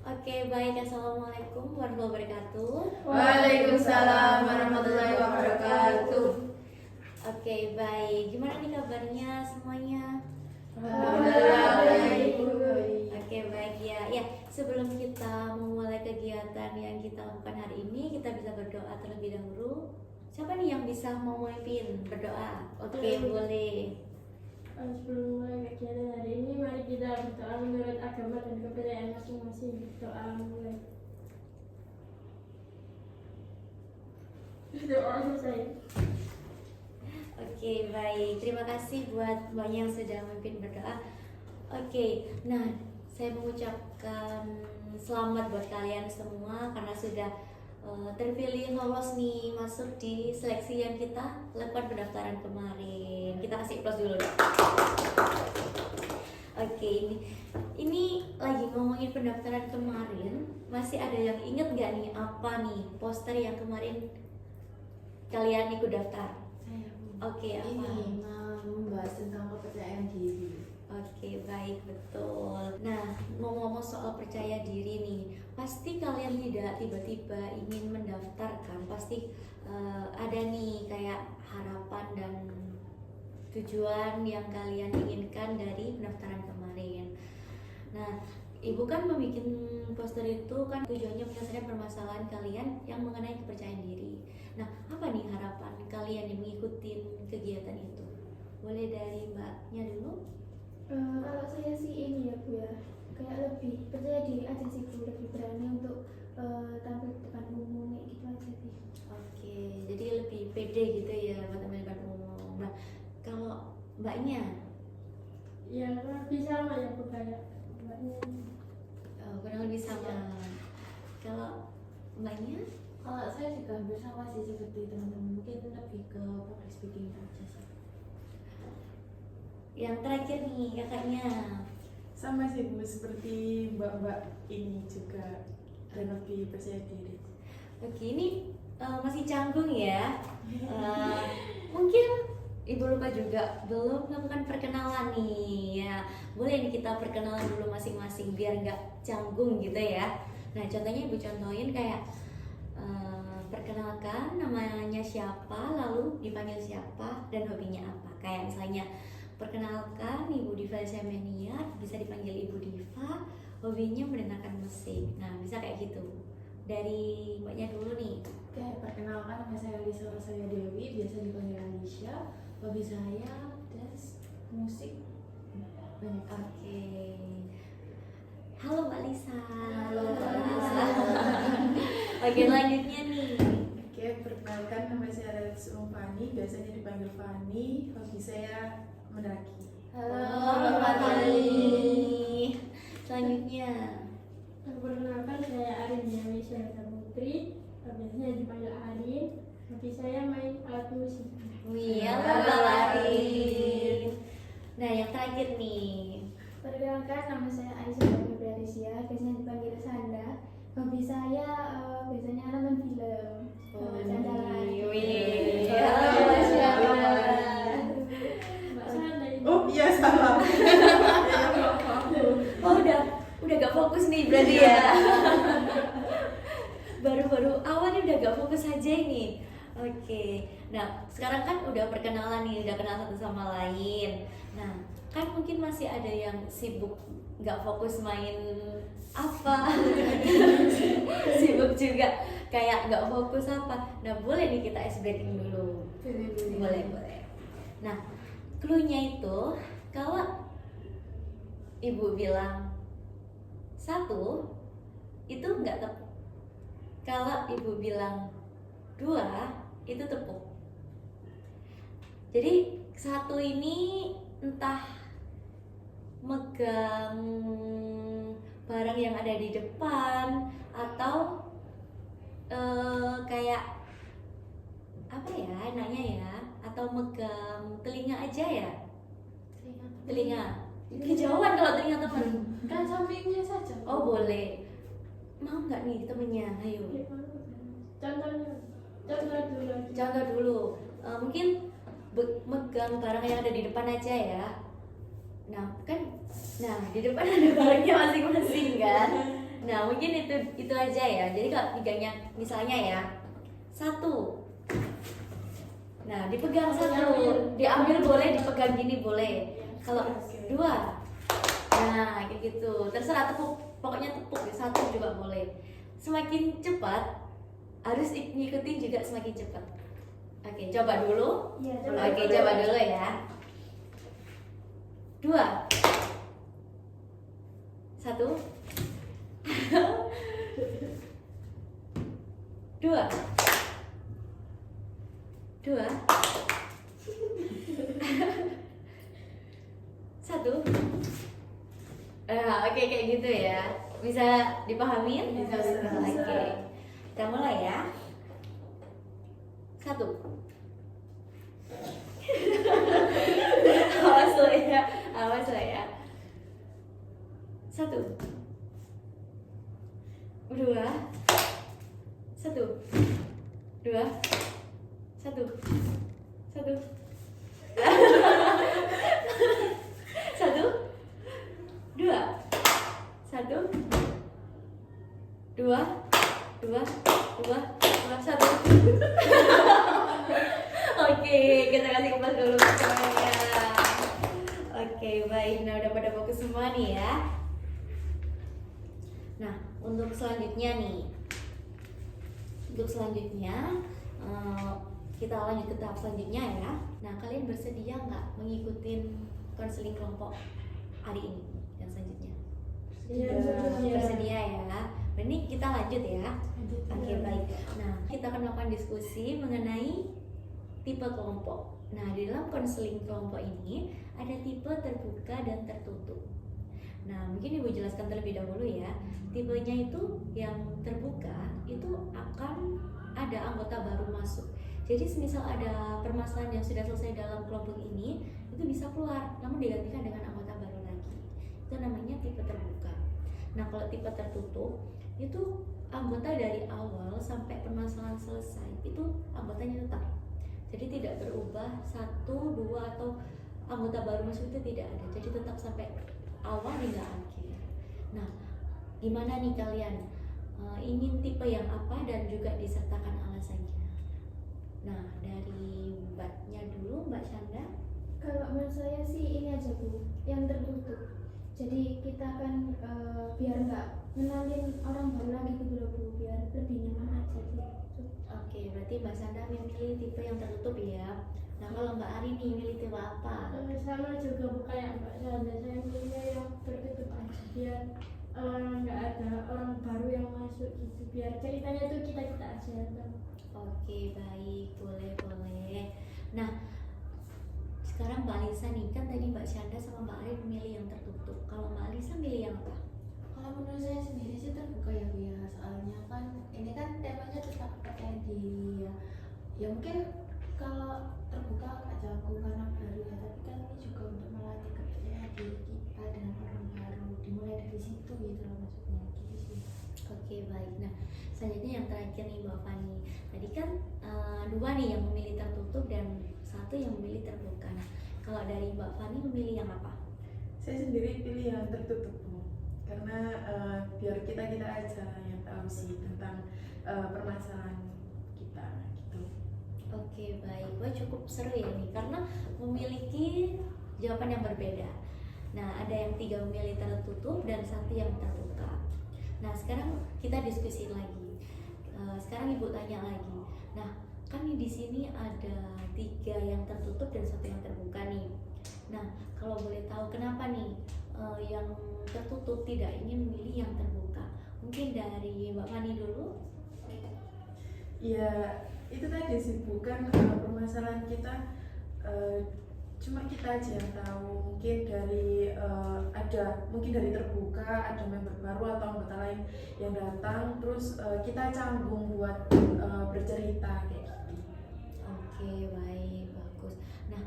Oke, baik. Assalamualaikum warahmatullahi wabarakatuh. Waalaikumsalam warahmatullahi wabarakatuh. Oke, baik. Gimana nih kabarnya semuanya? Alhamdulillah baik. Oke, baik ya. Ya, sebelum kita memulai kegiatan yang kita lakukan hari ini, kita bisa berdoa terlebih dahulu. Siapa nih yang bisa mau memimpin berdoa? Oke, boleh. Sebelum mulai kegiatan hari ini, mari kita berdoa menurut agama dan kepercayaan masing-masing. Doa mulai. Doa selesai. Oke, baik. Terima kasih buat mbaknya yang sudah memimpin berdoa. Oke, nah saya mengucapkan selamat buat kalian semua karena sudah terpilih lolos nih masuk di seleksi yang kita lakukan pendaftaran kemarin. Kita kasih applause dulu dong. Oke, ini lagi ngomongin pendaftaran kemarin. Masih ada yang inget gak nih apa nih poster yang kemarin kalian ikut daftar? Oke, apa? Ini membahas tentang kepercayaan diri. Oke, baik, betul. Nah, ngomong-ngomong soal percaya diri nih, pasti kalian tidak tiba-tiba ingin mendaftarkan. Pasti ada nih kayak harapan dan tujuan yang kalian inginkan dari pendaftaran kemarin. Nah, ibu kan membuat poster itu kan tujuannya menyelesaikan permasalahan kalian yang mengenai kepercayaan diri. Nah, apa nih harapan kalian yang mengikuti kegiatan itu? Boleh dari mbaknya dulu? Kalau saya sih ini ya Bu ya, kayak lebih percaya diri aja sih Bu, lebih berani untuk tampil di depan umum kayak gitu aja sih. Oke, jadi lebih pede gitu ya buat tampil di depan umum. Nah, kalau mbaknya? Ya, lebih sama ya Bu kayak mbaknya. Kurang lebih sama. Kalau mbaknya? Kalau saya juga hampir sama sih seperti teman-teman, mungkin lebih ke public speaking aja sih. Yang terakhir nih kakaknya. Sama sih Bu, seperti mbak-mbak ini juga dan lebih percaya diri. Oke, ini masih canggung ya. Mungkin Ibu lupa juga belum melakukan perkenalan nih ya. Boleh nih kita perkenalan dulu masing-masing biar nggak canggung gitu ya. Nah, contohnya Ibu contohin kayak perkenalkan namanya siapa, lalu dipanggil siapa dan hobinya apa. Kayak misalnya perkenalkan Ibu Diva Semeniar, bisa dipanggil Ibu Diva, hobinya mendengarkan musik. Nah, bisa kayak gitu. Dari mbaknya dulu nih. Oke, perkenalkan nama saya Lisa Rosalia Dewi, biasa dipanggil Alicia. Hobi saya dance, musik, banyak. Oke. Halo Mbak Lisa. Halo, Mbak Lisa. Oke, lanjutnya nih. Oke, perkenalkan nama saya Alex Fani, biasanya dipanggil Fani. Hobi saya mendaki. Halo Mbak Fani. Selanjutnya. Perkenalkan saya Arin Dewi Syarita Putri, biasanya dipanggil Arin. Hobi saya main alat musik. Wih, halo Mbak Arin. Nah, yang terakhir nih. Perkenalkan nama saya Aisyah Febriasia, biasanya dipanggil Sanda. Hobi saya biasanya nonton film. Sanda lagi. Wih, halo Mbak siapa? Mbak Sanda ini. Oh iya, salah. Oh, udah gak fokus nih berarti ya. Baru-baru awal nih udah gak fokus aja ini. Oke, nah sekarang kan udah perkenalan nih, udah kenal satu sama lain. Nah, kan mungkin masih ada yang sibuk gak fokus main apa, sibuk juga kayak gak fokus apa. Nah, boleh nih kita ice breaking dulu. Boleh. Nah, clue-nya itu kalau Ibu bilang satu, itu nggak tepat. Kalau Ibu bilang dua, itu tepuk. Jadi satu ini entah megang barang yang ada di depan atau kayak apa ya enaknya ya, atau megang telinga aja ya. Telinga. Kejauhan kalau telinga teman. Kan sampingnya saja. Oh boleh. Mau nggak nih temennya? Ayo. Contoh dulu. Mungkin megang barang yang ada di depan aja ya. Nah di depan ada barangnya masing-masing kan. Nah mungkin itu aja ya. Jadi kalau pegangnya misalnya ya 1. Nah dipegang 1, diambil boleh, dipegang gini boleh. Kalau 2, nah kayak gitu. Terserah tepuk, pokoknya tepuk 1 juga boleh. Semakin cepat harus ngikutin juga semakin cepat. Oke, coba dulu. Iya, Oke, coba dulu ya. 2, 1, 2, 2, 1. Oke kayak gitu ya. Bisa dipahami? Bisa. Oke. Kita mulai ya. 1. Awas lo ya. 1, 2, 1, 2, 1, 1. 1, 2, 1, 2, 2, 2, 1. Oke, kita kasih kupas dulu semuanya. Oke, baik. Nah, udah pada fokus semua nih ya. Nah, untuk selanjutnya nih. Kita lanjut ke tahap selanjutnya ya. Nah, kalian bersedia nggak mengikuti konseling kelompok hari ini yang selanjutnya? Bersedia ya. Ini kita lanjut ya. Oke, baik. Nah, kita akan melakukan diskusi mengenai tipe kelompok. Nah, di dalam konseling kelompok ini ada tipe terbuka dan tertutup. Nah, mungkin Ibu jelaskan terlebih dahulu ya. Tipenya itu yang terbuka itu akan ada anggota baru masuk. Jadi semisal ada permasalahan yang sudah selesai dalam kelompok ini, itu bisa keluar, namun digantikan dengan anggota baru lagi. Itu namanya tipe terbuka. Nah, kalau tipe tertutup itu anggota dari awal sampai permasalahan selesai itu anggotanya tetap. Jadi tidak berubah 1, 2 atau anggota baru masuk itu tidak ada. Jadi tetap sampai awal hingga akhir. Nah, gimana nih kalian? Ingin tipe yang apa dan juga disertakan alasannya. Nah, dari Mbaknya dulu, Mbak Syanda. Kalau menurut saya sih ini aja Bu, yang tertutup. Jadi kita kan biar nggak kenalin orang baru lagi gitu loh Bu, biar lebih nyaman aja gitu. Oke, berarti Mbak Syanda memilih tipe yang tertutup ya. Nah, kalau Mbak Ari nih milih tipe apa? Sama juga bukan yang Mbak Sanda, saya pilihnya yang tertutup aja biar nggak ada orang baru yang masuk gitu, biar ceritanya tuh kita aja kan. Oke, baik, boleh. Nah, sekarang Mbak Alisa nih, kan tadi Mbak Syanda sama Mbak Ari memilih yang tertutup. Kalau Mbak Alisa milih yang apa? Kalau menurut saya sendiri sih terbuka ya Bu ya, soalnya kan ini kan temanya tentang percaya diri ya. Ya mungkin kalau terbuka agak jago karena baru ya, tapi kan ini juga untuk melatih kepercayaan diri kita dengan orang baru, dimulai dari situ gitu loh maksudnya gitu sih. Oke, baik. Nah, selanjutnya yang terakhir nih Mbak Fani. Tadi kan 2 nih yang memilih tertutup dan 1 yang memilih terbuka. Nah, kalau dari Mbak Fani memilih yang apa? Saya sendiri pilih yang tertutup Bu. Karena biar kita aja yang tahu sih tentang permasalahan kita gitu. Oke, baik. Wah, cukup seru ya nih karena memiliki jawaban yang berbeda. Nah, ada yang 3 memilih tertutup dan 1 yang terbuka. Nah, sekarang kita diskusi lagi. Sekarang Ibu tanya lagi. Nah, kan di sini ada 3 yang tertutup dan 1 yang terbuka nih. Nah, kalau boleh tahu kenapa nih yang tertutup tidak ingin memilih yang terbuka? Mungkin dari Mbak Fani dulu. Ya itu tadi sih bukan permasalahan kita cuma kita aja yang tahu. Mungkin dari mungkin dari terbuka ada member baru atau anggota lain yang datang, terus kita canggung buat bercerita kayak gitu. Oke, baik, bagus. Nah,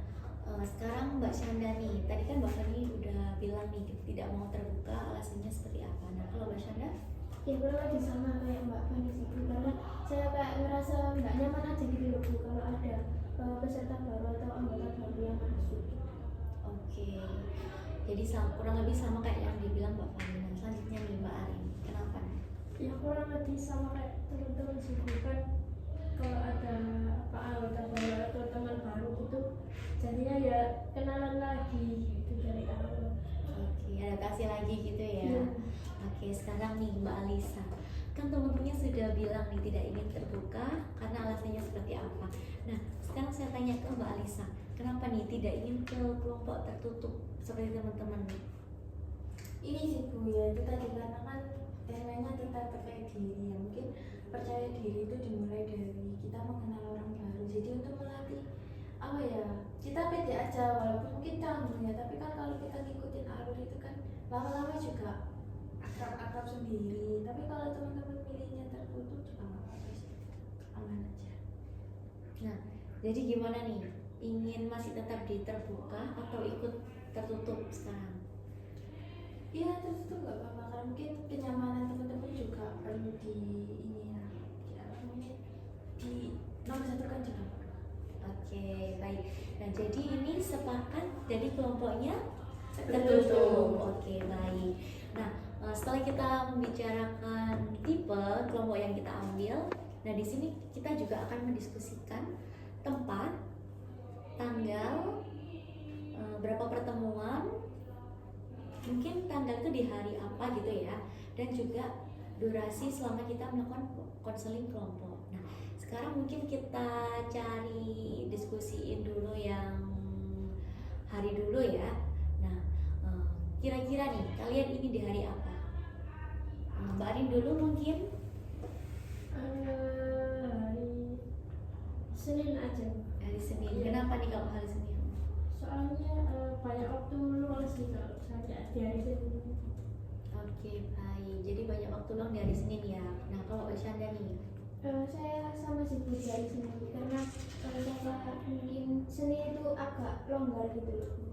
sekarang Mbak Syanda nih, tadi kan Mbak Fani udah bilang nih tidak mau terbuka, alasannya seperti apa? Nah, kalau Mbak Syanda? Ya kurang lebih sama kayak Mbak Fani sih Bu, karena saya kayak ngerasa nggak nyaman aja gitu loh Bu kalau ada peserta baru atau anggota baru yang masuk. Oke, jadi kurang lebih sama kayak yang dibilang Mbak Fani. Nah, selanjutnya nih Mbak Arin, kenapa nih? Ya kurang lebih sama kayak teman-teman sih, bukan kalau ada apa anggota baru atau teman baru gitu, jadinya ya kenalan lagi gitu dari awal. Oke, adaptasi lagi gitu ya. Iya. Oke, sekarang nih Mbak Alisa, kan teman-temannya sudah bilang nih tidak ingin terbuka karena alasannya seperti apa. Nah, sekarang saya tanya ke Mbak Alisa, kenapa nih tidak ingin ke kelompok tertutup seperti teman-teman nih? Ini sih Bu ya, itu tadi karena kan temanya tentang percaya diri ya. Mungkin percaya diri itu dimulai dari kita mengenal orang baru. Jadi untuk melatih apa ya, kita pede aja walaupun mungkin canggung ya, tapi kan kalau kita ngikutin alur itu kan lama-lama juga akrab-akrab sendiri. Tapi kalau teman-teman milihnya tertutup juga nggak apa-apa sih, aman aja. Nah, jadi gimana nih? Ingin masih tetap di terbuka atau ikut tertutup sekarang? Iya tertutup nggak apa-apa, karena mungkin kenyamanan teman-teman juga perlu di ini ya apa namanya, di nomor satu kan juga. Oke, baik. Nah, jadi ini sepakat jadi kelompoknya Tertutup. tertutup. Oke, baik. Nah, setelah kita membicarakan tipe kelompok yang kita ambil, nah di sini kita juga akan mendiskusikan tempat, tanggal, berapa pertemuan, mungkin tanggal itu di hari apa gitu ya, dan juga durasi selama kita melakukan konseling kelompok. Nah, sekarang mungkin kita cari diskusiin dulu yang hari dulu ya. Nah, kira-kira nih kalian ini di hari apa? Mbak Arin dulu mungkin. Hari Senin aja, Hari Senin. Iya. Kenapa nih kalau hari Senin? soalnya banyak waktu luang sih kalau saya di hari Senin. Oke, baik. Jadi banyak waktu luang di hari Senin ya. Nah, kalau Mbak Syanda nih, Saya sama sih Bu di hari Senin karena saya mungkin Senin itu agak longgar gitu loh Bu.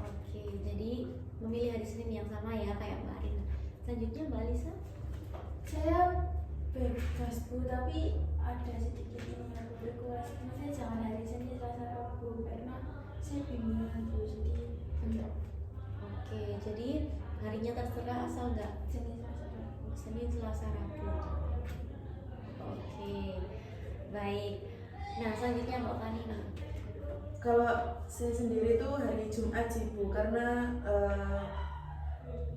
oke, jadi memilih hari Senin yang sama ya kayak Mbak Arin. Selanjutnya Mbak Alisa. Saya bebas Bu, tapi ada sedikit ini yang berkurang. Maksudnya jangan hari Senin, Selasa, Rabu karena saya bimbingan Bu, jadi enggak Oke, jadi harinya terserah asal nggak Senin, Selasa, Rabu. Senin, Selasa, Rabu. Oke, baik. Nah, selanjutnya Mbak Fani nih. Kalau saya sendiri tuh hari Jumat sih Bu, karena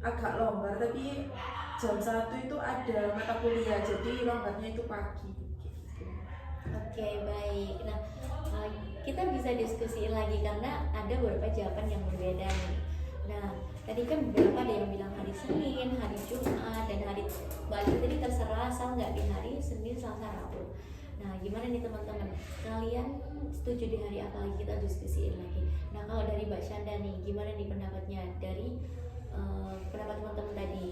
agak longgar, tapi jam 1 itu ada mata kuliah, jadi longgarnya itu pagi gitu. Oke, baik. Nah, kita bisa diskusiin lagi karena ada beberapa jawaban yang berbeda nih. Nah, tadi kan beberapa ada yang bilang hari Senin, hari Jumat, dan hari Bali tadi terserah asal nggak di hari Senin, Selasa, Rabu. Nah, gimana nih teman-teman? Kalian setuju di hari apa lagi? Kita diskusiin lagi. Nah, kalau dari Mbak Syanda nih, gimana nih pendapatnya dari pendapat teman-teman tadi?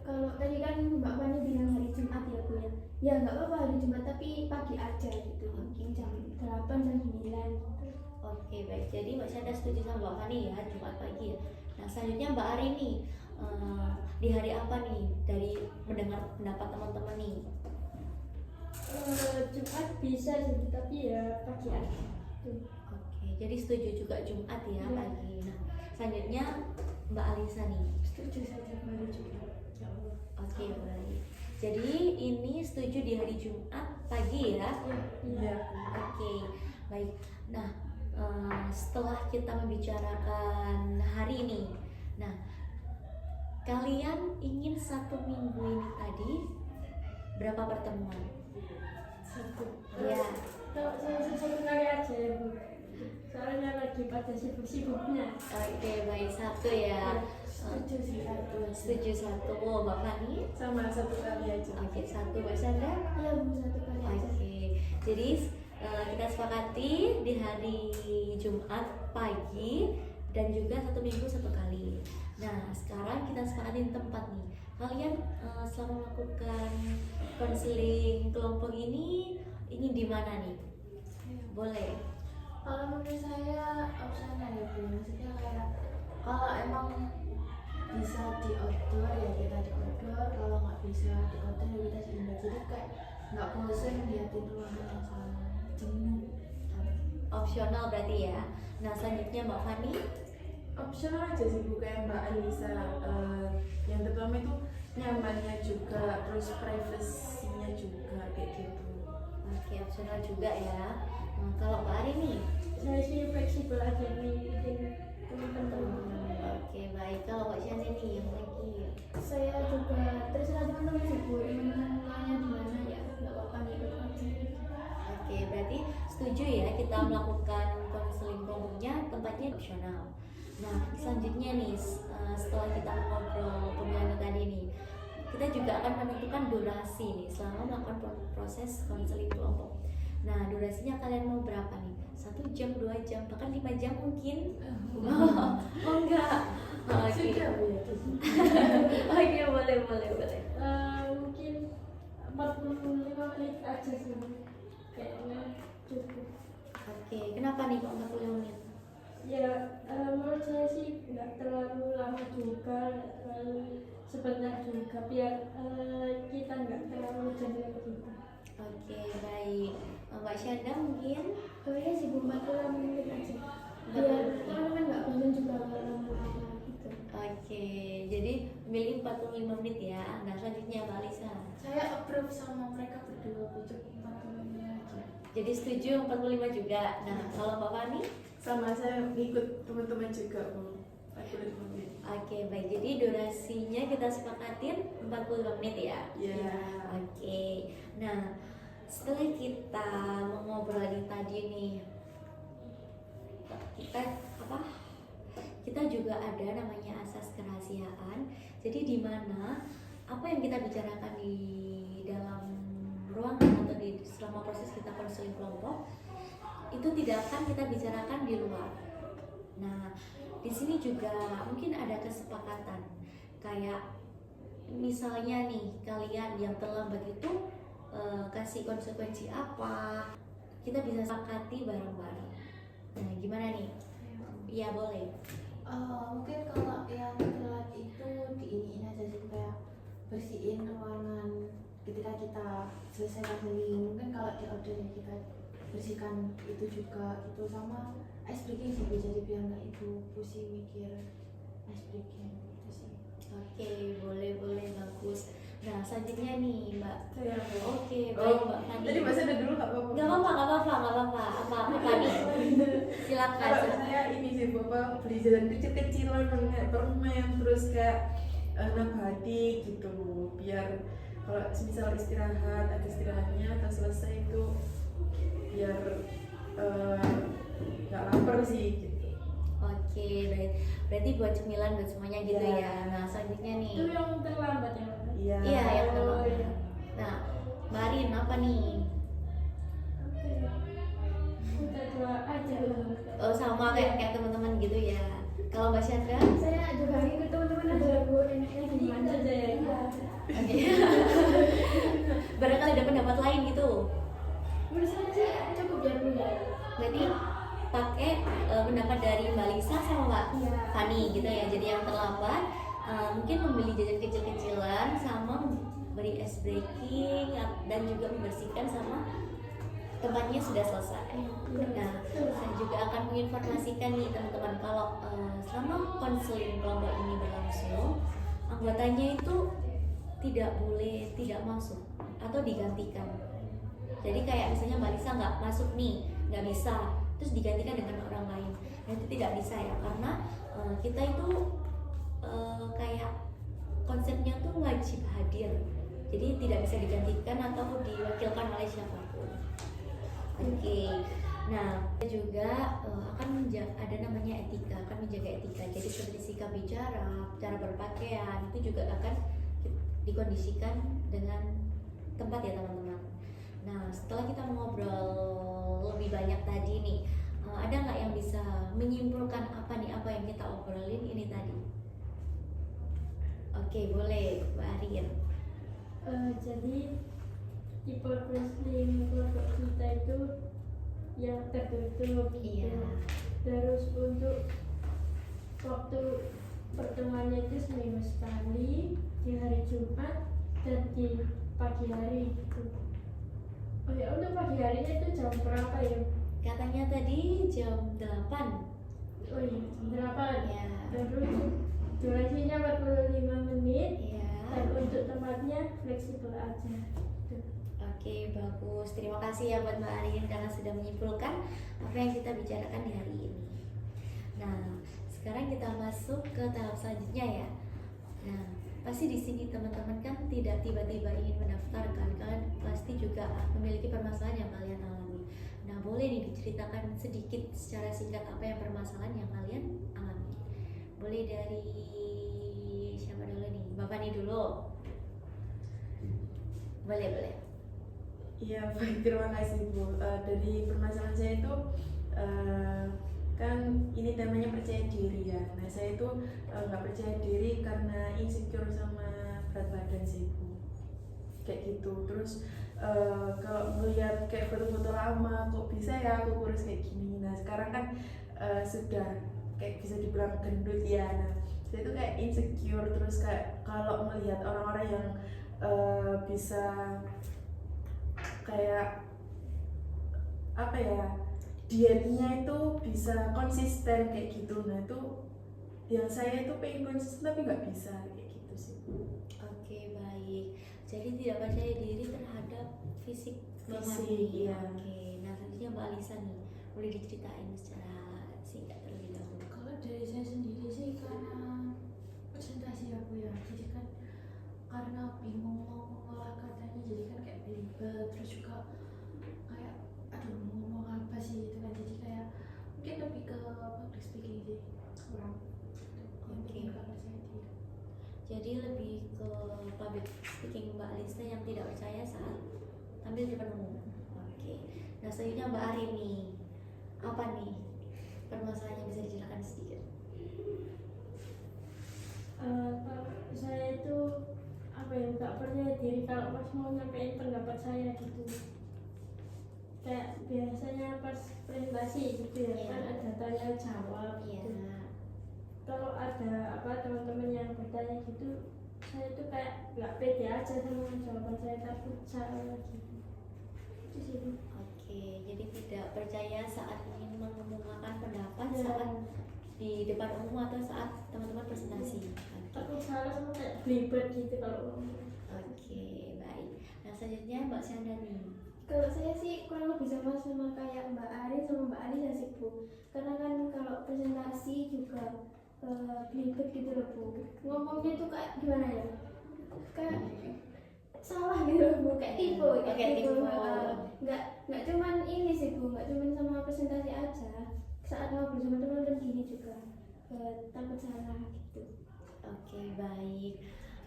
Kalau tadi kan Mbak Fani bilang hari Jumat ya Bu ya. Ya nggak apa-apa hari Jumat tapi pagi aja gitu. Mungkin jam 8 jam 9 gitu. Oke, baik. Jadi Mbak Syanda setuju sama Mbak Fani ya, Jumat pagi ya. Nah, selanjutnya Mbak Ari nih, di hari apa nih dari mendengar pendapat teman-teman nih? Jumat bisa sih, tapi ya pagi aja. Tuh. Oke, jadi setuju juga Jumat ya Iya. pagi. Nah, selanjutnya Mbak Alisa nih. Setuju saja baru juga. Ya Allah. Oke, baik. Jadi ini setuju di hari Jumat pagi ya? Iya. Oke, baik. Nah, setelah kita membicarakan hari ini, nah kalian ingin 1 minggu ini tadi berapa pertemuan? Satu. Ya, Kalau saya sih 1 kali aja ya Bu, soalnya lagi pada sibuk-sibuknya. oke, baik, 1 ya. Setuju sih satu. Setuju 1. Oh, Mbak Fani? Sama 1 kali aja. Oke, 1. Mbak Sandra? Ya Bu 1 kali aja. Oke, jadi kita sepakati di hari Jumat pagi dan juga 1 minggu 1 kali. Nah, sekarang kita sepakatin tempat nih. Kalian selama melakukan konseling kelompok ini di mana nih? Boleh. Kalau menurut saya opsional ya Bu, maksudnya kayak kalau emang bisa di outdoor ya kita di outdoor, kalau nggak bisa di outdoor ya kita di indoor, jadi kayak nggak bosen liatin ruangan yang sama, jenuh. Opsional berarti ya. Nah, selanjutnya Mbak Fani. Opsional aja sih Bu, kayak Mbak Alisa. Yang pertama itu nyamannya juga, terus privasinya juga kayak gitu. Oke, opsional juga ya. Nah, kalau Mbak Ari nih, Saya sih fleksibel aja nih, teman-teman. oke baik. Kalau Mbak Shani nih yang lagi, Saya juga terserah teman-teman sih bu, teman-teman maunya di mana ya nggak apa-apa ngikut aja. oke berarti setuju ya kita melakukan konseling kelompoknya tempatnya opsional. Nah selanjutnya nih setelah kita ngobrol pemilihan tadi nih, kita juga akan menentukan durasi nih selama melakukan proses konseling kelompok. Nah durasinya kalian mau berapa nih? 1 jam, 2 jam, bahkan 5 jam mungkin? Oh enggak. Oke. Sudah Bu ya. Oke boleh. Mungkin 45 menit aja sih, kayaknya cukup. Oke, kenapa nih kok 45 menit? Ya, menurut saya sih nggak terlalu lama juga, nggak terlalu sebentar juga, biar kita nggak terlalu jenuh gitu. Oke, baik. Mbak Syanda mungkin? Oh iya sih bu, 45 menit aja. Biar teman-teman nggak bosan juga kalau lama-lama gitu. Oke, jadi milih 45 menit ya. Nah, selanjutnya Mbak Lisa. Saya approve sama mereka berdua bu, cukup 45 aja. Jadi setuju 45 juga. Nah, kalau Mbak Fani? Sama saya ngikut teman-teman juga Bu. 45 menit. Oke, baik. Jadi durasinya kita sepakatin 45 menit ya? Ya. Oke. Nah, setelah kita mengobrolin tadi nih, kita juga ada namanya asas kerahasiaan. Jadi di mana apa yang kita bicarakan di dalam ruangan atau di selama proses kita konseling kelompok itu tidak akan kita bicarakan di luar. Nah, di sini juga mungkin ada kesepakatan kayak misalnya nih kalian yang terlambat itu kasih konsekuensi apa, kita bisa sepakati bareng-bareng. Nah, gimana nih? Iya boleh. Mungkin kalau yang telat itu diiniin aja sih, kayak bersihin ruangan ketika kita selesai konseling. Mungkin kalau di ordernya kita bersihkan itu juga, itu sama ice breaking sih, jadi biar nggak itu pusing mikir ice breaking itu sih. Oke, boleh bagus. Nah, selanjutnya nih Mbak. Saya Oke, baik Mbak Fani. Tadi Mbak Sada dulu nggak apa-apa. Nggak apa-apa. Apa nih? Silakan. Kalau saya ini sih Bapak beli jajan kecil-kecilan kayak permen, terus kayak nabati gitu, biar kalau misal istirahat ada istirahatnya, atau selesai itu biar nggak lapar sih gitu. Oke, baik. Berarti buat cemilan buat semuanya gitu Iya. ya. Nah, selanjutnya nih. Itu yang terlambat ya, Mbak? Iya. Iya, yang Oh, terlambat. iya. Nah, Mbak Arin apa nih? Oke. Kita doa aja lah. Oh, sama kayak teman-teman gitu ya. Kalau Mbak Chandra? Saya juga ngikut teman-teman aja bu, enaknya gimana Aja ya. Iya. Oke. Barangkali ada pendapat lain gitu. Menurut saya sih cukup ya bu ya. Berarti pakai pendapat dari Mbak Lisa sama Mbak Iya. Fani gitu ya. Jadi yang terlambat mungkin membeli jajan kecil-kecilan sama beri ice breaking dan juga membersihkan sama tempatnya sudah selesai. Nah, saya juga akan menginformasikan nih teman-teman kalau selama konseling kelompok ini berlangsung, anggotanya itu tidak boleh tidak masuk atau digantikan. Jadi kayak misalnya Mbak Lisa nggak masuk nih, nggak bisa, terus digantikan dengan orang lain. Nah itu tidak bisa ya, karena kita itu kayak konsepnya tuh wajib hadir. Jadi tidak bisa digantikan atau diwakilkan oleh siapapun. Oke. Nah, kita juga akan ada namanya etika, akan menjaga etika. Jadi seperti sikap bicara, cara berpakaian itu juga akan dikondisikan dengan tempat ya teman-teman. Nah, setelah kita mengobrol lebih banyak tadi nih, ada nggak yang bisa menyimpulkan apa yang kita obrolin ini tadi? Oke, boleh Mbak Arin. Jadi tipe konseling kelompok kita itu yang tertutup gitu. Iya. Terus untuk waktu pertemuannya itu seminggu sekali, di hari Jumat dan di pagi hari gitu. Oh ya, untuk pagi harinya itu jam berapa ya? Katanya tadi jam 8. Oh iya, jam 8. Ya. Terus durasinya 45 menit. Iya. dan untuk tempatnya fleksibel aja gitu. Oke, bagus. Terima kasih ya buat Mbak Arin karena sudah menyimpulkan apa yang kita bicarakan di hari ini. Nah, sekarang kita masuk ke tahap selanjutnya ya. Nah, pasti di sini teman-teman kan tidak tiba-tiba ingin mendaftarkan, kan pasti juga memiliki permasalahan yang kalian alami. Nah, boleh nih diceritakan sedikit secara singkat apa yang permasalahan yang kalian alami. Boleh dari siapa dulu nih? Bapak nih dulu. Boleh. Iya, baik, terima kasih Bu. Dari permasalahan saya itu kan ini temanya percaya diri ya. Nah, saya itu nggak percaya diri karena insecure sama berat badan sih Bu. Kayak gitu. Terus kalau melihat kayak foto-foto lama, kok bisa ya aku kurus kayak gini. Nah, sekarang kan sudah kayak bisa dibilang gendut ya. Nah, saya itu kayak insecure, terus kayak kalau melihat orang-orang yang bisa kayak apa ya, dietnya itu bisa konsisten kayak gitu. Nah, itu yang saya itu pengen konsisten tapi nggak bisa kayak gitu sih. Oke, baik. Jadi tidak percaya diri terhadap fisik Mbak Fisik, Mani. iya. Oke. Nah, selanjutnya Mbak Alisa nih, boleh diceritain secara singkat terlebih dahulu. Kalau dari saya sendiri sih karena presentasi aku ya, jadi kan karena bingung mau mengolah katanya, jadi kan kayak belibet, terus juga kayak aduh mau ngomong apa sih gitu kan, jadi kayak mungkin lebih ke public speaking sih, kurang Oke. nggak percaya diri. Jadi lebih ke public speaking Mbak Alisa yang tidak percaya saat tampil di depan umum. Oke. Nah, selanjutnya Mbak Arin nih, apa nih permasalahannya, bisa dijelaskan sedikit? Kalau saya itu apa ya, nggak percaya diri kalau pas mau nyampein pendapat saya gitu. Kayak biasanya pas presentasi gitu ya, Iya. kan ada tanya jawab Iya. gitu. Kalau ada apa teman-teman yang bertanya gitu, saya tuh kayak nggak pede aja sama jawaban saya, takut salah gitu. Itu sih. Oke, jadi tidak percaya saat ingin mengemukakan pendapat Ya, saat di depan umum atau saat teman-teman presentasi. Oke. takut salah sama kayak belibet gitu kalau ngomong. Oke, baik. Nah, selanjutnya Mbak Syanda nih. Kalau saya sih kurang lebih sama kayak Mbak Arin sama Mbak Alisa sih Bu. Karena kan kalau presentasi juga belibet gitu loh Bu. Ngomongnya tuh kayak gimana ya? Kayak salah gitu loh Bu, kayak tipe, Oke, tipe. Nggak cuman ini sih Bu, nggak cuman sama presentasi aja. Saat ngobrol sama teman-teman gini juga takut salah gitu. Oke, baik.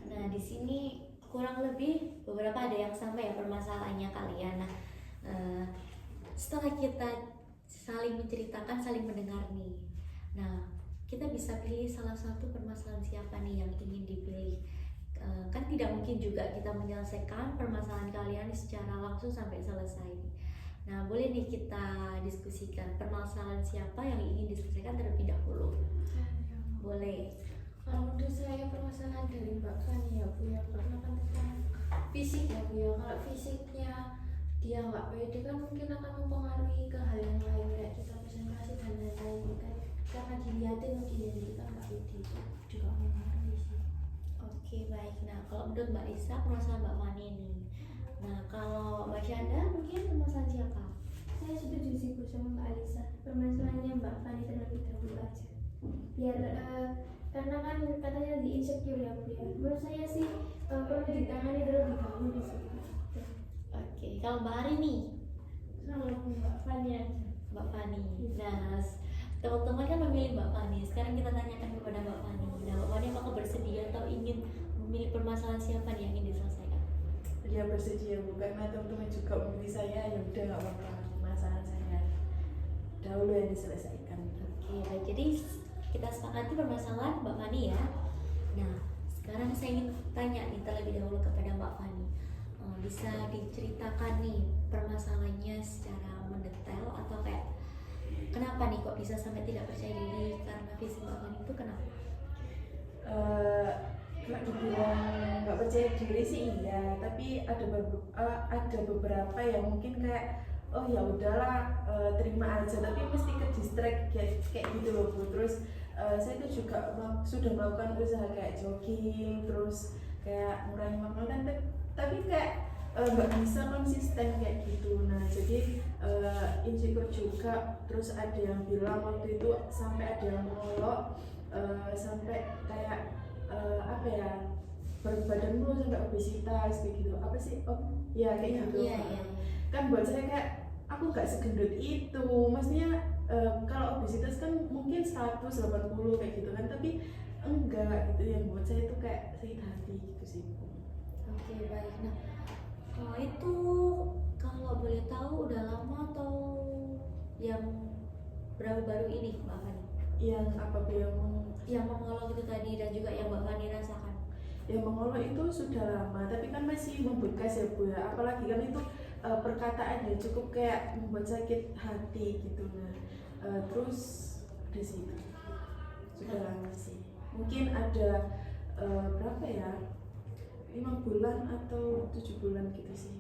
Nah, di sini kurang lebih beberapa ada yang sama ya permasalahannya kalian. Nah, setelah kita saling menceritakan, saling mendengar nih. Nah, kita bisa pilih salah satu permasalahan siapa nih yang ingin dipilih. Kan tidak mungkin juga kita menyelesaikan permasalahan kalian secara langsung sampai selesai. Nah, boleh nih kita diskusikan permasalahan siapa yang ingin diselesaikan terlebih dahulu. Boleh. Kalau menurut saya permasalahan dari Mbak Fani ya Bu ya, karena kan tentang fisik ya Bu ya. Kalau fisiknya dia nggak pede kan mungkin akan mempengaruhi ke hal yang lain, kayak kita presentasi dan lain-lain kan, karena dilihatin mungkin jadi kita nggak pede, itu juga mempengaruhi sih. Oke, baik. Nah, kalau menurut Mbak Lisa, permasalahan Mbak Fani nih. Nah, kalau Mbak Syanda mungkin permasalahan siapa? Saya setuju sih Bu sama Mbak Alisa. Permasalahannya Mbak Fani terlebih dahulu aja. Biar karena kan katanya di insecure ya Bu ya. Menurut saya sih perlu ditangani terlebih dahulu di situ. Oke, kalau Mbak Ari nih, Sama Bu Mbak Fani aja. Mbak Fani. Nah, teman-teman kan memilih Mbak Fani. Sekarang kita tanyakan kepada Mbak Fani. Nah, Mbak Fani apakah bersedia atau ingin memilih permasalahan siapa nih yang ingin diselesaikan? Dia bersedia Bu, karena teman-teman juga memilih saya, ya udah nggak apa-apa, masalah saya dahulu yang diselesaikan. Oke, baik. Jadi kita sepakati permasalahan Mbak Fani ya. Nah, sekarang saya ingin tanya nih terlebih dahulu kepada Mbak Fani. Bisa diceritakan nih permasalahannya secara mendetail atau kayak kenapa nih kok bisa sampai tidak percaya diri karena fisik Mbak Fani itu kenapa? Kalau dibilang nggak percaya diri sih iya, tapi ada beberapa yang mungkin kayak oh ya udahlah terima aja, tapi mesti ke distract kayak gitu loh Bu. Terus saya tuh juga sudah melakukan usaha kayak jogging, terus kayak ngurangi makanan tapi kayak nggak bisa konsisten kayak gitu. Nah jadi insecure juga. Terus ada yang bilang waktu itu sampai ada yang ngolok sampai kayak apa ya, berat badan lu sampai obesitas kayak gitu. Apa sih? Oh ya kayak gitu. Iya. Kan buat saya kayak aku nggak segendut itu. Maksudnya kalau obesitas kan mungkin 180 kayak gitu kan, tapi enggak gitu. Yang buat saya itu kayak sakit hati gitu sih. Oke, baik. Nah, kalau itu kalau boleh tahu udah lama atau yang baru-baru ini Mbak Fani? Yang apa Yang mengolok itu tadi dan juga yang Mbak Fani rasakan? yang mengolok itu sudah lama, tapi kan masih membekas ya Bu ya. Apalagi kan itu perkataannya cukup kayak membuat sakit hati gitu. Nah terus di situ sudah lama sih. Mungkin ada berapa ya? 5 bulan atau 7 bulan gitu sih.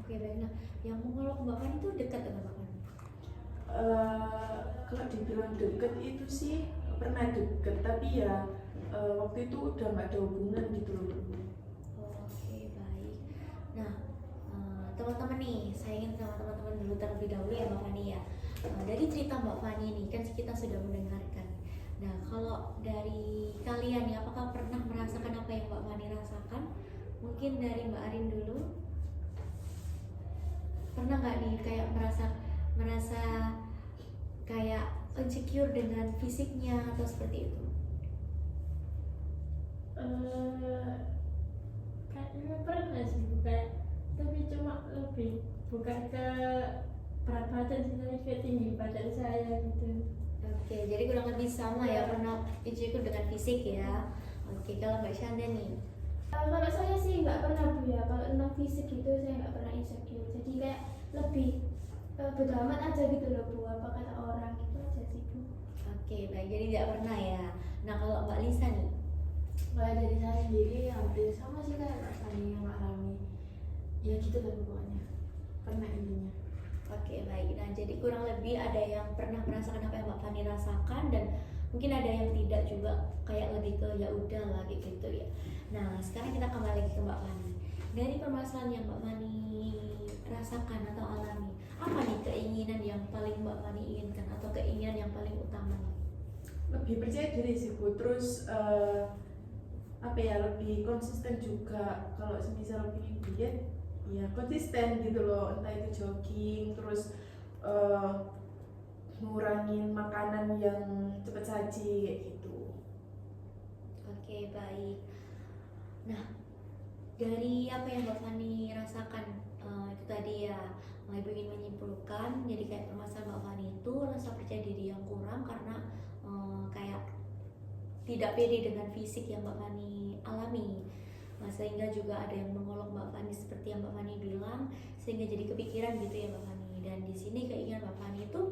Oke, baik. Nah, yang mengolok Mbak Fani itu dekat dengan Mbak Fani? Kalau dibilang deket itu sih pernah deket, tapi ya waktu itu udah nggak ada hubungan gitu loh. Oke, baik. Nah, teman-teman nih, saya ingin sama teman-teman dulu terlebih dahulu ya Mbak Fani ya. Dari cerita Mbak Fani nih, kan kita sudah mendengarkan. Nah, kalau dari kalian nih, apakah pernah merasakan apa yang Mbak Fani rasakan? Mungkin dari Mbak Arin dulu. Pernah nggak nih kayak merasa kayak insecure dengan fisiknya atau seperti itu? Kayaknya pernah sih, bukan, tapi cuma lebih bukan ke berat badan sih, tapi ke tinggi badan saya gitu. Oke, jadi kurang lebih sama ya, pernah insecure dengan fisik ya. Oke, kalau Mbak Syanda nih? Kalau saya sih nggak pernah Bu ya, kalau tentang fisik gitu saya nggak pernah insecure. Jadi kayak lebih bodo amat aja gitu loh Bu, apa kata orang gitu aja sih Bu. Oke, baik, jadi tidak pernah ya. Nah, kalau Mbak Lisa nih? Kalau dari saya sendiri hampir sama sih kayak Mbak Fani yang alami. Ya gitu lah pokoknya. Pernah intinya. Oke, baik. Nah, jadi kurang lebih ada yang pernah merasakan apa yang Mbak Fani rasakan dan mungkin ada yang tidak juga, kayak lebih ke ya udah lah gitu ya. Nah, sekarang kita kembali lagi ke Mbak Fani. Dari permasalahan yang Mbak Fani rasakan atau alami, apa nih keinginan yang paling Mbak Fani inginkan atau keinginan yang paling utama nih? Lebih percaya diri sih Bu, terus apa ya, lebih konsisten juga. Kalau semisal pengen diet ya konsisten gitu loh, entah itu jogging, terus ngurangin makanan yang cepat saji kayak gitu. Oke, baik. Nah, dari apa yang Mbak Fani rasakan itu tadi ya, Ibu ingin menyimpulkan, jadi kayak permasalahan Mbak Fani itu rasa percaya diri yang kurang karena kayak tidak pede dengan fisik yang Mbak Fani alami. Sehingga juga ada yang mengolok Mbak Fani seperti yang Mbak Fani bilang, sehingga jadi kepikiran gitu ya Mbak Fani. Dan di sini keinginan Mbak Fani itu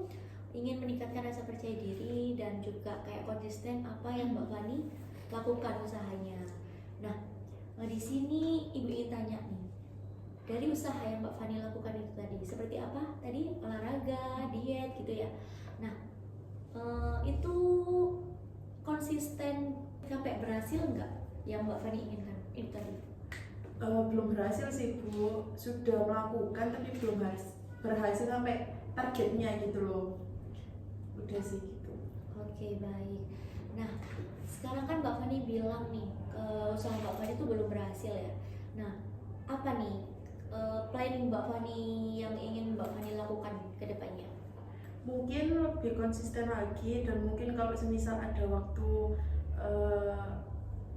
ingin meningkatkan rasa percaya diri dan juga kayak konsisten apa yang Mbak Fani lakukan usahanya. Nah, di sini Ibu ingin tanya nih, dari usaha yang Mbak Fani lakukan itu tadi, seperti apa? Tadi olahraga, diet gitu ya. Nah, itu konsisten sampai berhasil nggak yang Mbak Fani inginkan itu tadi? Belum berhasil sih Bu, sudah melakukan tapi belum berhasil sampai targetnya gitu loh. Udah sih gitu. Oke, baik. Nah, sekarang kan Mbak Fani bilang nih usaha Mbak Fani itu belum berhasil ya. Nah, apa nih planning Mbak Fani yang ingin Mbak Fani lakukan ke depannya? Mungkin lebih konsisten lagi, dan mungkin kalau semisal ada waktu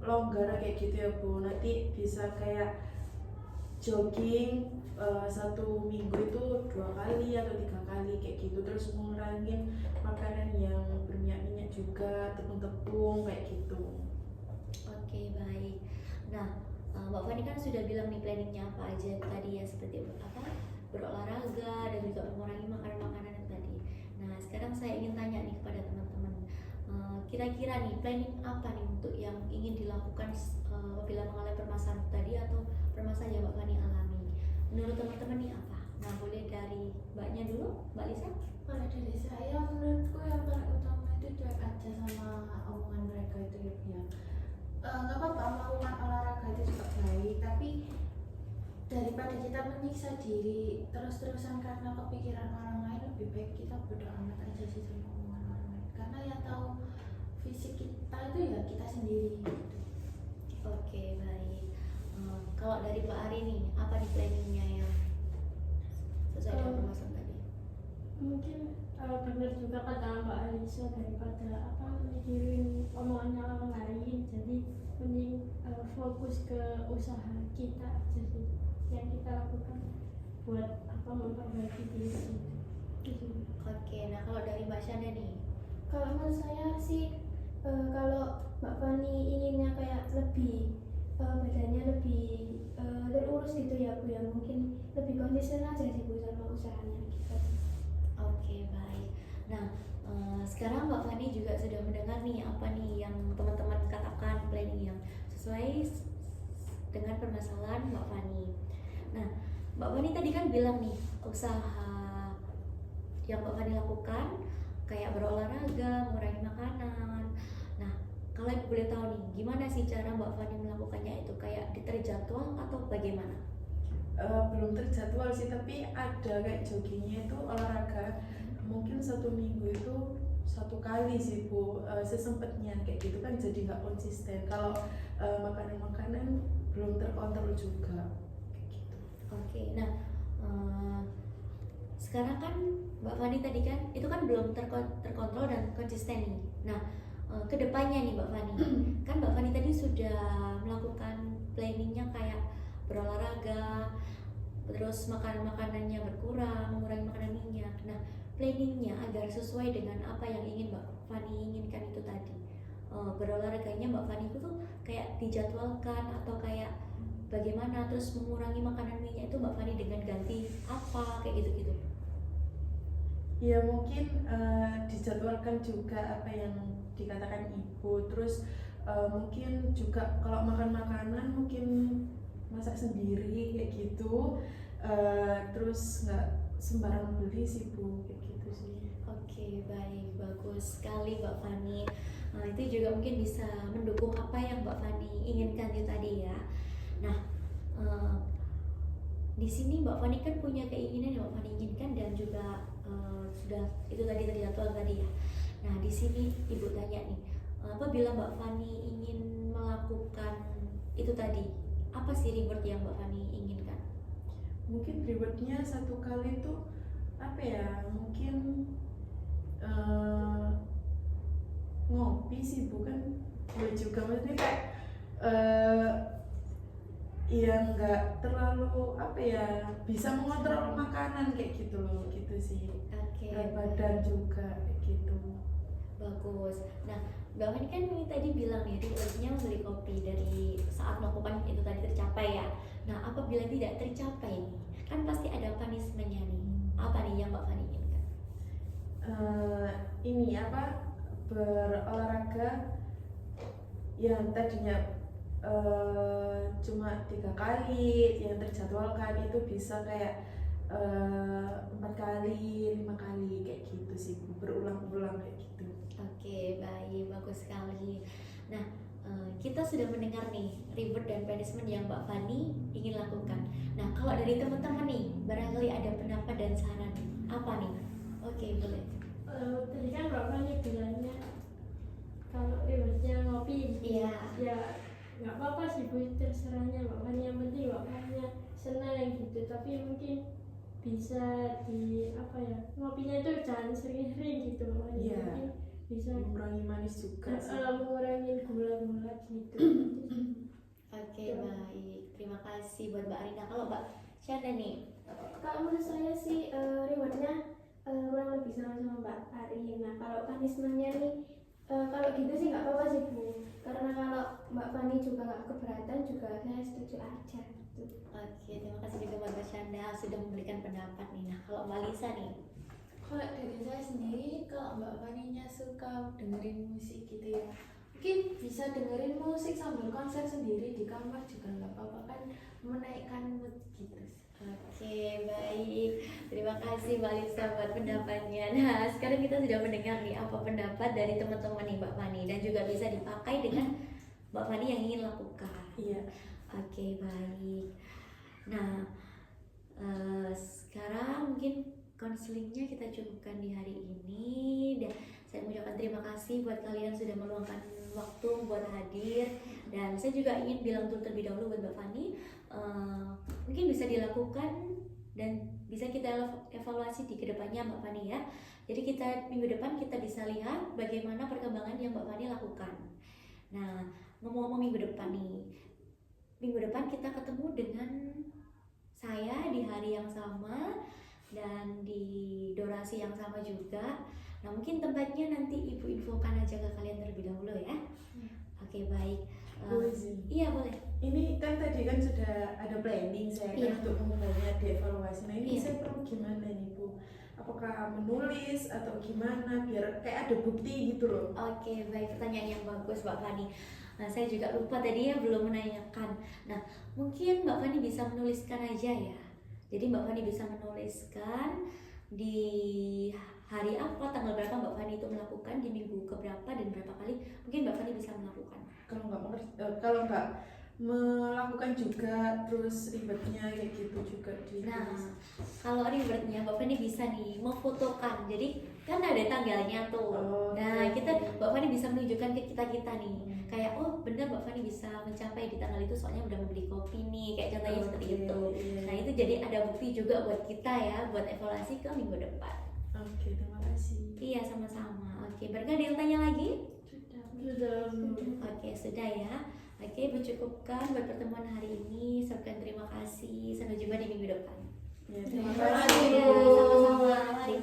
longgar kayak gitu ya Bu, nanti bisa kayak jogging 1 minggu itu 2 kali atau 3 kali kayak gitu, terus ngurangin makanan yang berminyak juga, tepung-tepung kayak gitu. Oke, baik. Nah, Mbak Fani kan sudah bilang nih planningnya apa aja tadi ya, seperti apa, berolahraga dan juga mengurangi makanan-makanan yang tadi. Nah, sekarang saya ingin tanya nih kepada teman-teman, kira-kira nih planning apa nih untuk yang ingin dilakukan apabila mengalami permasalahan tadi atau permasalahan yang Mbak Fani alami? Menurut teman-teman nih apa? Nah, boleh dari Mbaknya dulu, Mbak Lisa? Kalau dari saya menurutku yang paling utama itu cuek aja sama omongan mereka itu ya. nggak apa-apa melakukan olahraga itu juga baik, tapi daripada kita menyiksa diri terus-terusan karena kepikiran orang lain, lebih baik kita bodo amat aja sih sama omongan orang lain, karena yang tahu fisik kita itu ya kita sendiri gitu. Oke, baik. Kalau dari Mbak Ari nih, apa nih planningnya yang sesuai dengan pembahasan tadi? Mungkin benar juga kata Mbak Alisa, daripada mikirin omongannya orang lain, jadi mending fokus ke usaha kita aja sih yang kita lakukan buat memperbaiki diri gitu. Oke, nah kalau dari Mbak Shanda nih, Kalau menurut saya sih kalau Mbak Fani inginnya kayak lebih badannya lebih terurus gitu ya Bu ya, mungkin lebih konsisten aja sih Bu sama usahanya gitu. oke baik. Nah sekarang Mbak Fani juga sudah mendengar nih apa nih yang teman-teman katakan planning yang sesuai dengan permasalahan Mbak Fani. Nah Mbak Fani tadi kan bilang nih usaha yang Mbak Fani lakukan kayak berolahraga, mengurangi makanan. Nah kalau Ibu boleh tahu nih gimana sih cara Mbak Fani melakukannya itu, kayak terjadwal atau bagaimana? Belum terjadwal sih, tapi ada kayak joggingnya itu olahraga mungkin 1 minggu itu 1 kali sih Bu, sesempatnya kayak gitu kan, jadi nggak konsisten. Kalau makanan-makanan belum terkontrol juga kayak gitu. Oke, nah sekarang kan Mbak Fani tadi kan itu kan belum terkontrol dan konsisten nih. Nah kedepannya nih Mbak Fani, kan Mbak Fani tadi sudah melakukan planningnya kayak berolahraga, terus makanannya berkurang, mengurangi makanan minyak. Nah planningnya agar sesuai dengan apa yang ingin Mbak Fani inginkan itu tadi, berolahraganya Mbak Fani itu tuh kayak dijadwalkan atau kayak bagaimana, terus mengurangi makanan minyak itu Mbak Fani dengan ganti apa kayak gitu-gitu? Ya mungkin dijadwalkan juga apa yang dikatakan Ibu, terus mungkin juga kalau makan makanan mungkin masak sendiri kayak gitu, terus nggak sembarang beli sih Bu, kayak gitu sih. Oke, baik, bagus sekali Mbak Fani. Nah, itu juga mungkin bisa mendukung apa yang Mbak Fani inginkan itu tadi ya. Nah, di sini Mbak Fani kan punya keinginan yang Mbak Fani inginkan dan juga sudah itu tadi terjadwal tadi ya. Nah, di sini Ibu tanya nih, apabila Mbak Fani ingin melakukan itu tadi, apa sih reward yang Mbak Fani inginkan? Mungkin rewardnya 1 kali itu apa ya, mungkin ngopi sih, bukan boleh juga, maksudnya kayak ya nggak terlalu apa ya, bisa mengontrol makanan kayak gitu loh, gitu sih. Oke, Badan juga kayak gitu. bagus. Nah, Mbak Fani kan ini tadi bilang nih rewardnya membeli kopi dari saat melakukan itu tadi tercapai ya. Nah, apabila tidak tercapai nih, kan pasti ada punishment-nya nih. Apa nih yang Mbak Fani inginkan? Ini apa, berolahraga yang tadinya cuma 3 kali yang terjadwalkan itu bisa kayak 4 kali, 5 kali kayak gitu sih, berulang-ulang kayak gitu. Oke, baik, bagus sekali. Nah, kita sudah mendengar nih reward dan punishment yang Mbak Fani ingin lakukan. Nah, kalau dari teman-teman nih, barangkali ada pendapat dan saran apa nih? Oke, boleh. Tadi kan Mbak Fani bilangnya kalau rewardnya ngopi, Iya. ya nggak apa-apa sih Bu, terserahnya Mbak Fani, yang penting Mbak Fani senang gitu. Tapi mungkin bisa di apa ya, ngopinya itu jangan sering-sering gitu Mbak Fani. Iya. Mungkin bisa Mengurangi manis juga sih. mengurangi gula-gula gitu. Oke, baik. Terima kasih buat Mbak Arina. Kalau Mbak Shanda nih, Kalau menurut saya sih rewardnya kurang lebih sama Mbak Ari. Nah kalau punishmentnya nih kalau gitu sih nggak apa-apa sih Bu, karena kalau Mbak Fani juga nggak keberatan juga saya setuju aja gitu. oke, terima kasih juga buat Mbak Shanda sudah memberikan pendapat nih. Nah, kalau Mbak Lisa nih, Kalau dari saya sendiri, kalau Mbak Faninya suka dengerin musik gitu ya, mungkin bisa dengerin musik sambil konser sendiri di kamar juga nggak apa-apa, kan menaikkan mood gitu. oke, baik. Terima kasih Mbak Lisa buat pendapatnya. Nah, sekarang kita sudah mendengar nih apa pendapat dari teman-teman nih Mbak Fani dan juga bisa dipakai dengan Mbak Fani yang ingin lakukan. Iya. Oke, baik. Nah, sekarang mungkin konselingnya kita cukupkan di hari ini. Dan saya mengucapkan terima kasih buat kalian sudah meluangkan waktu buat hadir. Dan saya juga ingin bilang terlebih dahulu buat Mbak Fani, mungkin bisa dilakukan dan bisa kita evaluasi di kedepannya Mbak Fani ya. Jadi kita minggu depan kita bisa lihat bagaimana perkembangan yang Mbak Fani lakukan. Nah, ngomong-ngomong minggu depan nih, minggu depan kita ketemu dengan saya di hari yang sama dan di durasi yang sama juga. Nah, mungkin tempatnya nanti Ibu infokan aja ke kalian terlebih dahulu ya. Oke, baik. Bu izin. Iya, boleh. Ini kan tadi kan sudah ada planning saya kan Iya. untuk mengumumkannya dievaluasi. Nah ini Iya. saya perlu gimana nih Bu? Apakah menulis atau gimana biar kayak ada bukti gitu loh? Oke, baik, pertanyaan yang bagus Mbak Fani. Nah, saya juga lupa tadi ya belum menanyakan. Nah, mungkin Mbak Fani bisa menuliskan aja ya. Jadi Mbak Fani bisa menuliskan di hari apa, tanggal berapa Mbak Fani itu melakukan, di minggu keberapa dan berapa kali. Mungkin Mbak Fani bisa melakukan. Kalau nggak melakukan juga terus ribetnya kayak gitu juga di. Nah, kalau ribetnya Mbak Fani bisa nih memfotokan. Jadi kan ada tanggalnya tuh. Oh, Nah, oke. kita Mbak Fani bisa menunjukkan ke kita nih. Kayak oh benar Mbak Fani bisa mencapai di tanggal itu soalnya udah membeli kopi nih, kayak contohnya seperti Oke, itu. iya. Nah, itu jadi ada bukti juga buat kita ya, buat evaluasi ke minggu depan. Oke, terima kasih. Iya, sama-sama. Oke, berkah ada yang tanya lagi? Sudah. Oke, sudah ya. Oke, mencukupkan buat pertemuan hari ini. Sampaikan terima kasih. Sampai jumpa di minggu depan. Ya, terima Terima kasih. kasih. Ya, sama-sama. Mari.